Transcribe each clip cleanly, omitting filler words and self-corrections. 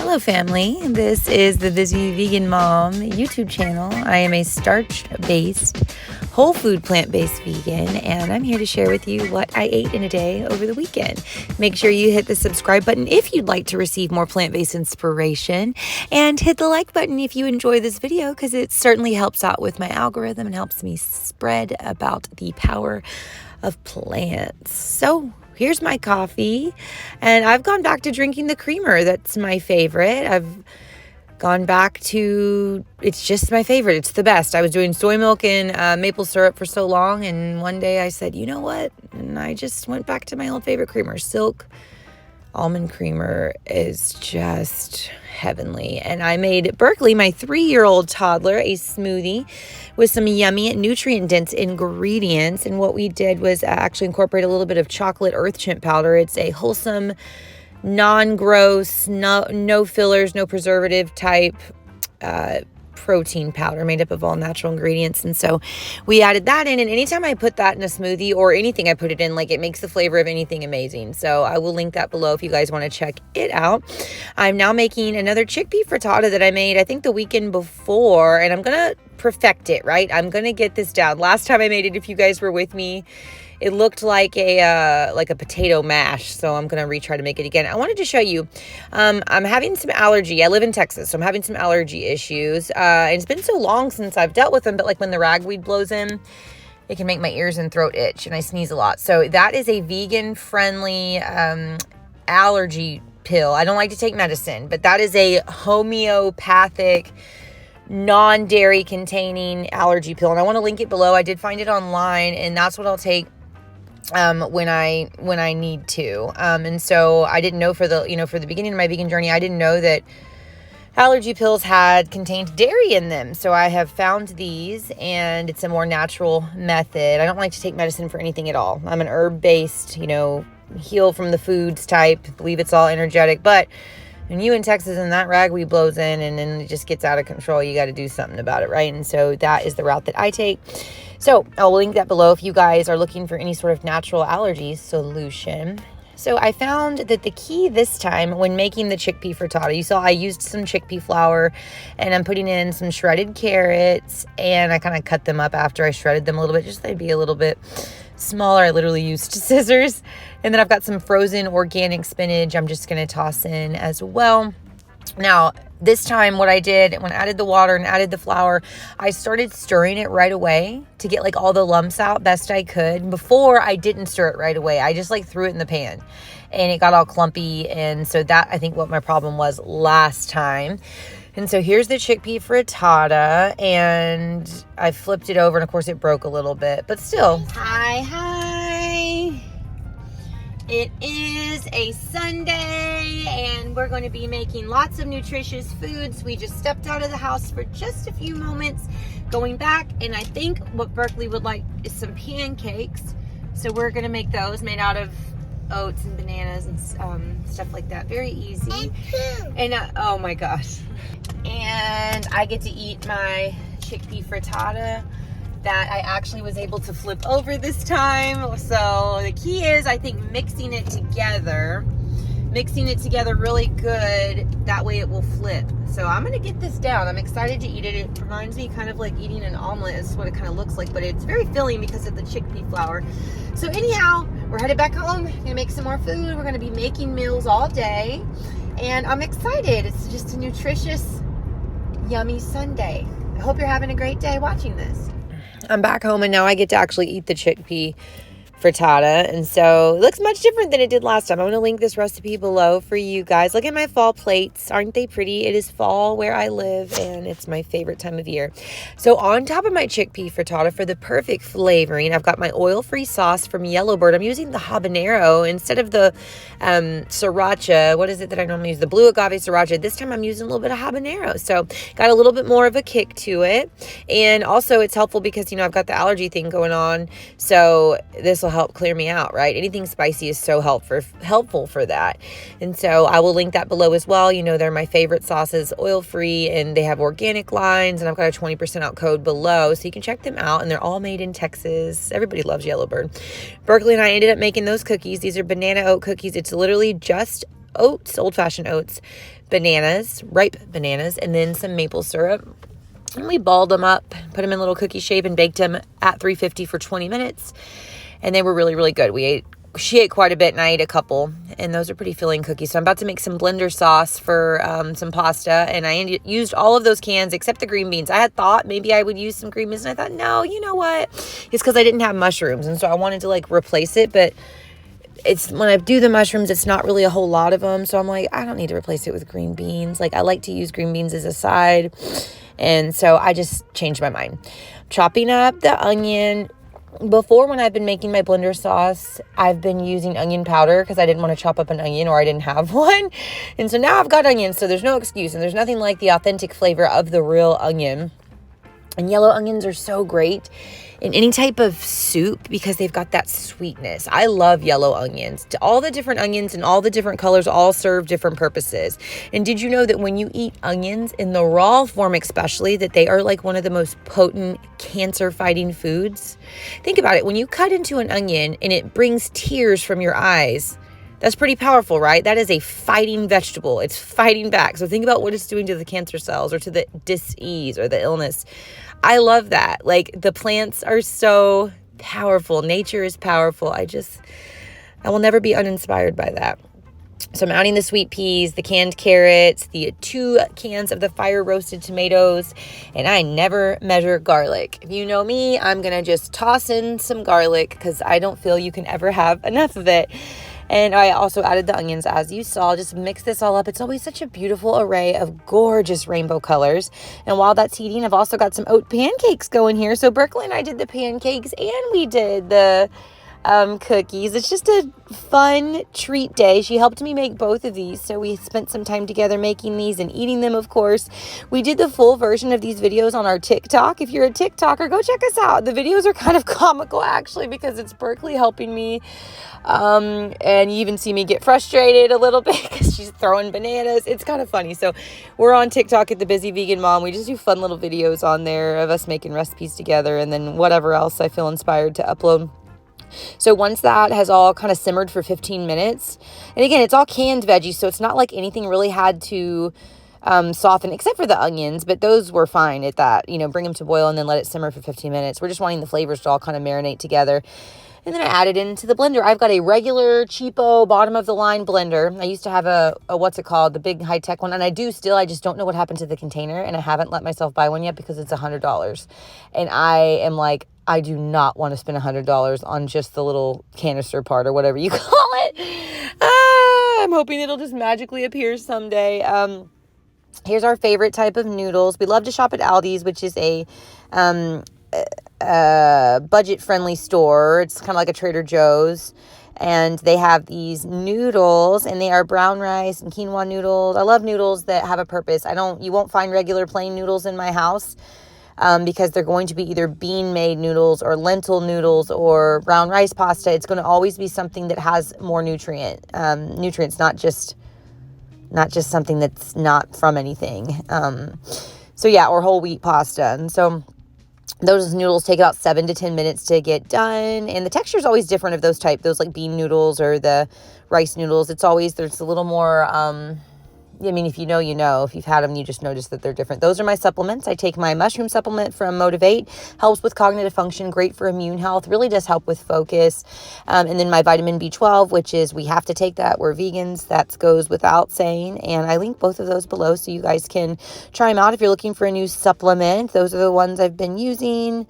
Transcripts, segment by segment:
Hello family, this is the Busy Vegan Mom YouTube channel. I am a starch-based, whole food plant-based vegan, and I'm here to share with you what I ate in a day over the weekend. Make sure you hit the subscribe button if you'd like to receive more plant-based inspiration, and hit the like button if you enjoy this video because it certainly helps out with my algorithm and helps me spread about the power of plants. So here's my coffee, and I've gone back to drinking the creamer. That's my favorite. I've gone back to, it's just my favorite. It's the best. I was doing soy milk and maple syrup for so long, and one day I said, you know what? And I just went back to my old favorite creamer. Silk almond creamer is just heavenly. And I made Berkeley, my 3-year-old toddler, a smoothie with some yummy nutrient-dense ingredients. And what we did was actually incorporate a little bit of chocolate earth chimp powder. It's a wholesome, non-gross, no fillers, no preservative type protein powder made up of all natural ingredients. And so we added that in, and anytime I put that in a smoothie or anything I put it in, like, it makes the flavor of anything amazing. So I will link that below if you guys want to check it out. I'm now making another chickpea frittata that I made I think the weekend before, and I'm gonna perfect it, right? I'm gonna get this down. Last time I made it, if you guys were with me, it looked like a potato mash, so I'm going to retry to make it again. I wanted to show you, I'm having some allergy. I live in Texas, so I'm having some allergy issues. And it's been so long since I've dealt with them, but like when the ragweed blows in, it can make my ears and throat itch, and I sneeze a lot. So that is a vegan-friendly allergy pill. I don't like to take medicine, but that is a homeopathic, non-dairy containing allergy pill, and I want to link it below. I did find it online, and that's what I'll take when I need to. And so I didn't know for the beginning of my vegan journey, I didn't know that allergy pills contained dairy in them. So I have found these, and it's a more natural method. I don't like to take medicine for anything at all. I'm an herb-based, heal from the foods type, believe it's all energetic. But when you in Texas and that ragweed blows in and then it just gets out of control, you got to do something about it, right? And so that is the route that I take. So I'll link that below if you guys are looking for any sort of natural allergy solution. So I found that the key this time when making the chickpea frittata, you saw I used some chickpea flour, and I'm putting in some shredded carrots, and I kind of cut them up after I shredded them a little bit, just so they'd be a little bit smaller. I literally used scissors. And then I've got some frozen organic spinach I'm just going to toss in as well. Now, this time what I did when I added the water and added the flour, I started stirring it right away to get like all the lumps out best I could. Before, I didn't stir it right away. I just threw it in the pan, and it got all clumpy. And so that, I think, what my problem was last time. And so here's the chickpea frittata, and I flipped it over, and of course it broke a little bit, but still. Hi. It is a Sunday, and we're going to be making lots of nutritious foods. We just stepped out of the house for just a few moments, going back, and I think what Berkeley would like is some pancakes. So we're going to make those made out of oats and bananas and stuff like that. Very easy. And oh my gosh. And I get to eat my chickpea frittata that I actually was able to flip over this time. So the key is, I think, mixing it together really good. That way it will flip. So I'm going to get this down. I'm excited to eat it. It reminds me kind of like eating an omelet is what it kind of looks like, but it's very filling because of the chickpea flour. So anyhow, we're headed back home. Gonna make some more food. We're going to be making meals all day, and I'm excited. It's just a nutritious, yummy Sunday. I hope you're having a great day watching this. I'm back home, and now I get to actually eat the chickpea frittata, and so it looks much different than it did last time. I'm going to link this recipe below for you guys. Look at my fall plates. Aren't they pretty? It is fall where I live, and it's my favorite time of year. So on top of my chickpea frittata, for the perfect flavoring, I've got my oil-free sauce from YellowBird. I'm using the habanero instead of the sriracha. What is it that I normally use? The blue agave sriracha. This time I'm using a little bit of habanero, so got a little bit more of a kick to it. And also it's helpful because I've got the allergy thing going on, so this will help clear me out, right? Anything spicy is so helpful for that. And so I will link that below as well. They're my favorite sauces, oil-free, and they have organic lines, and I've got a 20% out code below, so you can check them out, and they're all made in Texas. Everybody loves YellowBird. Berkeley and I ended up making those cookies. These are banana oat cookies. It's literally just oats, old-fashioned oats, bananas, ripe bananas, and then some maple syrup. And we balled them up, put them in little cookie shape, and baked them at 350 for 20 minutes. And they were really, really good. She ate quite a bit and I ate a couple, and those are pretty filling cookies. So I'm about to make some blender sauce for some pasta, and I used all of those cans except the green beans. I had thought maybe I would use some green beans, and I thought, no, you know what? It's because I didn't have mushrooms, and so I wanted to like replace it, but it's when I do the mushrooms, it's not really a whole lot of them. So I'm like, I don't need to replace it with green beans. Like, I like to use green beans as a side, and so I just changed my mind. Chopping up the onion. Before, when I've been making my blender sauce, I've been using onion powder because I didn't want to chop up an onion, or I didn't have one. And so now I've got onions, so there's no excuse. And there's nothing like the authentic flavor of the real onion. And yellow onions are so great in any type of soup because they've got that sweetness. I love yellow onions. All the different onions and all the different colors all serve different purposes. And did you know that when you eat onions in the raw form especially, that they are like one of the most potent cancer-fighting foods? Think about it. When you cut into an onion and it brings tears from your eyes, that's pretty powerful, right? That is a fighting vegetable. It's fighting back. So think about what it's doing to the cancer cells or to the dis-ease or the illness. I love that. Like, the plants are so powerful. Nature is powerful. I will never be uninspired by that. So I'm adding the sweet peas, the canned carrots, the 2 cans of the fire roasted tomatoes, and I never measure garlic. If you know me, I'm going to just toss in some garlic because I don't feel you can ever have enough of it. And I also added the onions, as you saw. Just mix this all up. It's always such a beautiful array of gorgeous rainbow colors. And while that's heating, I've also got some oat pancakes going here. So Berkeley and I did the pancakes and we did the cookies. It's just a fun treat day. She helped me make both of these, so we spent some time together making these and eating them, of course. We did the full version of these videos on our TikTok. If you're a TikToker, go check us out. The videos are kind of comical, actually, because it's Berkeley helping me, and you even see me get frustrated a little bit because she's throwing bananas. It's kind of funny. So we're on TikTok at The Busy Vegan Mom. We just do fun little videos on there of us making recipes together, and then whatever else I feel inspired to upload. So once that has all kind of simmered for 15 minutes, and again, it's all canned veggies, so it's not like anything really had to soften, except for the onions, but those were fine at that. Bring them to boil and then let it simmer for 15 minutes. We're just wanting the flavors to all kind of marinate together. And then I added into the blender. I've got a regular, cheapo, bottom-of-the-line blender. I used to have a what's it called, the big high-tech one, and I do still. I just don't know what happened to the container, and I haven't let myself buy one yet because it's $100. And I am like, I do not want to spend $100 on just the little canister part or whatever you call it. I'm hoping it'll just magically appear someday. Here's our favorite type of noodles. We love to shop at Aldi's, which is a budget-friendly store. It's kind of like a Trader Joe's. And they have these noodles, and they are brown rice and quinoa noodles. I love noodles that have a purpose. You won't find regular plain noodles in my house. Because they're going to be either bean-made noodles or lentil noodles or brown rice pasta. It's going to always be something that has more nutrients, not just something that's not from anything. Or whole wheat pasta. And so those noodles take about 7 to 10 minutes to get done. And the texture is always different of those like bean noodles or the rice noodles. There's a little more... if you know, you know. If you've had them, you just notice that they're different. Those are my supplements. I take my mushroom supplement from Motivate. Helps with cognitive function. Great for immune health. Really does help with focus. And then my vitamin B12, which is, we have to take that. We're vegans. That goes without saying. And I link both of those below so you guys can try them out if you're looking for a new supplement. Those are the ones I've been using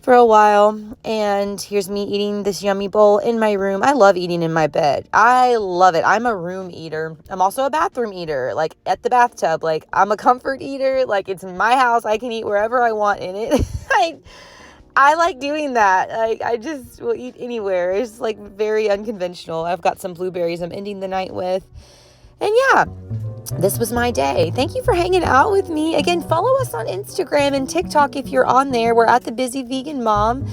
for a while. And here's me eating this yummy bowl in my room. I love eating in my bed. I love it. I'm a room eater. I'm also a bathroom eater, like at the bathtub. Like, I'm a comfort eater. Like, it's my house. I can eat wherever I want in it. I like doing that. Like, I just will eat anywhere. It's like very unconventional. I've got some blueberries I'm ending the night with. And yeah, this was my day. Thank you for hanging out with me. Again, follow us on Instagram and TikTok if you're on there. We're at The Busy Vegan Mom.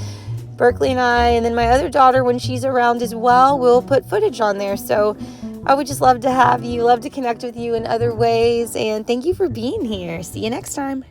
Berkeley and I, and then my other daughter, when she's around as well, we'll put footage on there. So I would just love to have you, love to connect with you in other ways. And thank you for being here. See you next time.